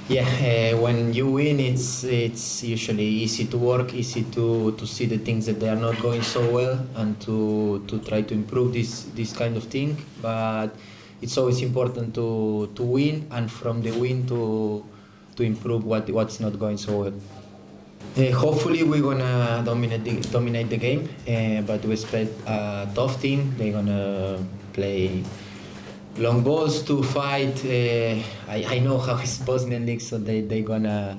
Yeah, when you win, it's usually easy to work, easy to see the things that they are not going so well, and to try to improve this kind of thing. But it's always important to win, and from the win to improve what's not going so well. Hopefully we're gonna dominate the game, but we expect a tough team. They're gonna play long balls to fight. I know how it's Bosnian league, so they're gonna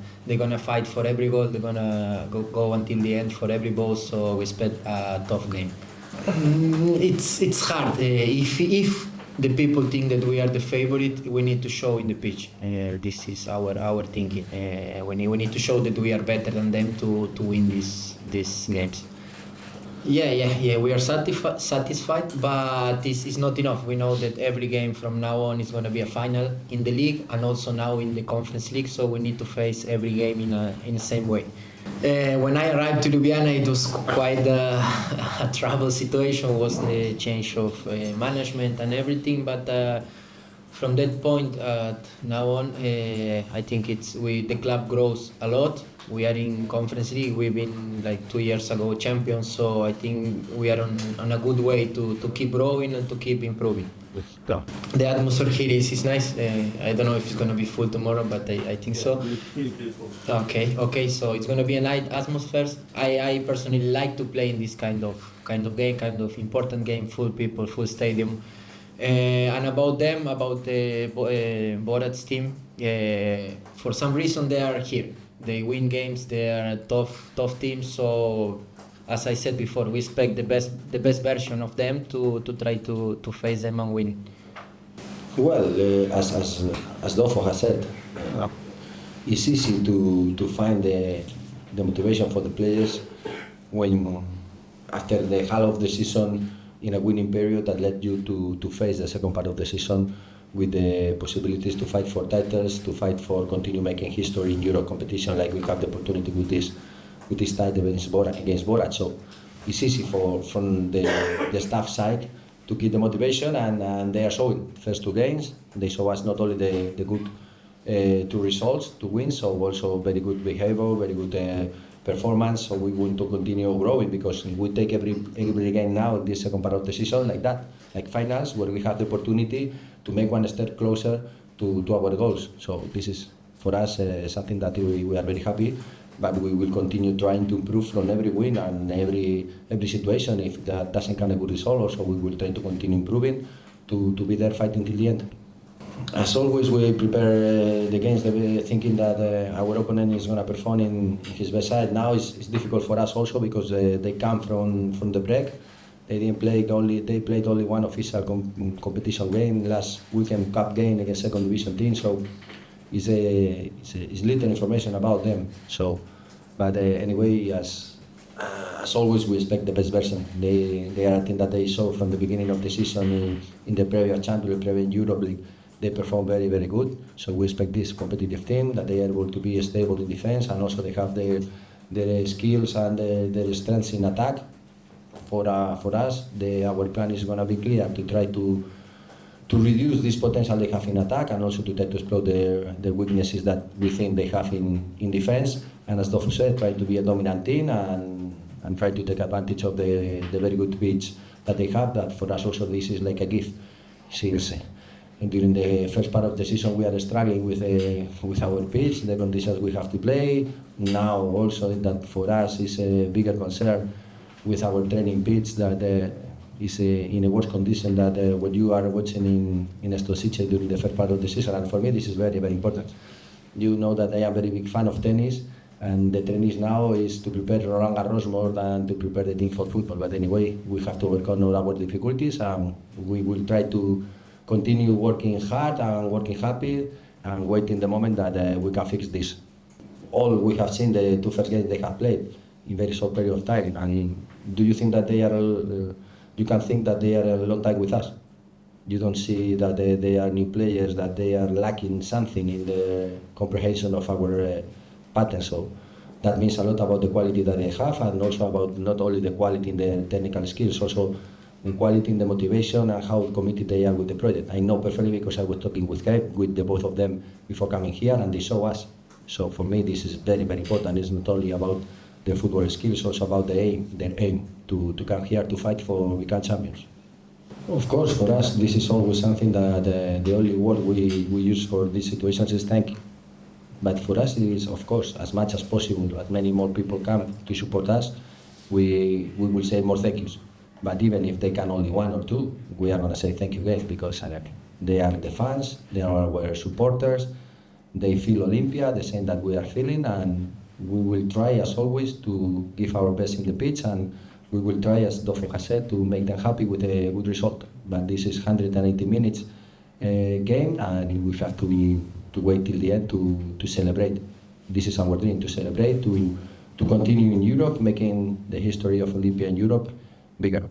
fight for every goal. They're gonna go until the end for every ball. So we expect a tough game. It's hard. If the people think that we are the favorite, we need to show in the pitch. This is our thinking. We need to show that we are better than them to win these games. Yeah. We are satisfied, but this is not enough. We know that every game from now on is going to be a final in the league and also now in the conference league. So we need to face every game in the same way. When I arrived to Ljubljana, it was quite a trouble situation. Was the change of management and everything, but from that point now on, I think the club grows a lot. We are in conference league. We've been like 2 years ago champions, so I think we are on a good way to keep growing and to keep improving. Da. The atmosphere here is nice. I don't know if it's gonna be full tomorrow, but I think so. Okay. So it's gonna be a nice atmosphere. I personally like to play in this kind of game, kind of important game, full people, full stadium. And about them, about Borat's team, for some reason they are here. They win games. They are a tough team. So, as I said before, we expect the best version of them to try to face them and win. Well, as Dofo has said, Ja. it's easy to find the motivation for the players when after the half of the season in a winning period that led you to face the second part of the season with the possibilities to fight for titles, to fight for continue making history in Euro competition like we have the opportunity with this title against Borat. So it's easy from the staff side to keep the motivation and they are showing first two games. They show us not only the good two results to win, so also very good behavior, very good performance. So we want to continue growing because we take every game now in this second part of the season like that, like finals where we have the opportunity to make one step closer to our goals. So this is for us something that we are very happy. But we will continue trying to improve from every win and every situation. If that doesn't come a good result, also we will try to continue improving to be there fighting till the end. As always, we prepare the games thinking that our opponent is going to perform in his best side. Now it's difficult for us also because they come from the break. They played only one official competition game last weekend, cup game against second division team. So it's little information about them. So, but anyway, as always, we expect the best version. They are a team that they saw from the beginning of the season in the previous Champions, previous Europe League. They perform very, very good. So we expect this competitive team that they are able to be stable in defense and also they have their skills and their strengths in attack. For us, our plan is going to be clear to try to reduce this potential they have in attack and also to try to exploit the weaknesses that we think they have in defense. And as Dofo said, try to be a dominant team and try to take advantage of the very good pitch that they have. That for us also this is like a gift. Seriously. And during the first part of the season we are struggling with our pitch, the conditions we have to play. Now also that for us is a bigger concern with our training pitch that is in a worse condition that what you are watching in Stosice during the first part of the season. And for me this is very, very important. You know that I am a very big fan of tennis and the tennis now is to prepare Roland Garros more than to prepare the team for football. But anyway, we have to overcome all our difficulties and we will try to continue working hard and working happy and waiting the moment that we can fix this. All we have seen the two first games they have played in very short period of time. And do you think that you can think that they are a long time with us? You don't see that they are new players, that they are lacking something in the comprehension of our pattern. So that means a lot about the quality that they have and also about not only the quality in the technical skills, also in quality, in the motivation, and how committed they are with the project. I know perfectly because I was talking with the both of them before coming here, and they saw us. So for me, this is very, very important. It's not only about the football skills, also about their aim to come here to fight for become champions. Of course, for us, this is always something that the only word we use for these situations is thank you. But for us, it is, of course, as much as possible, as many more people come to support us, we will say more thank yous. But even if they can only one or two, we are going to say thank you guys because they are the fans, they are our supporters, they feel Olympia, the same that we are feeling, and we will try, as always, to give our best in the pitch, and we will try, as Dofo has said, to make them happy with a good result. But this is 180 minutes game, and we have to wait till the end to celebrate. This is our dream, to celebrate, to continue in Europe, making the history of Olympia in Europe bigger.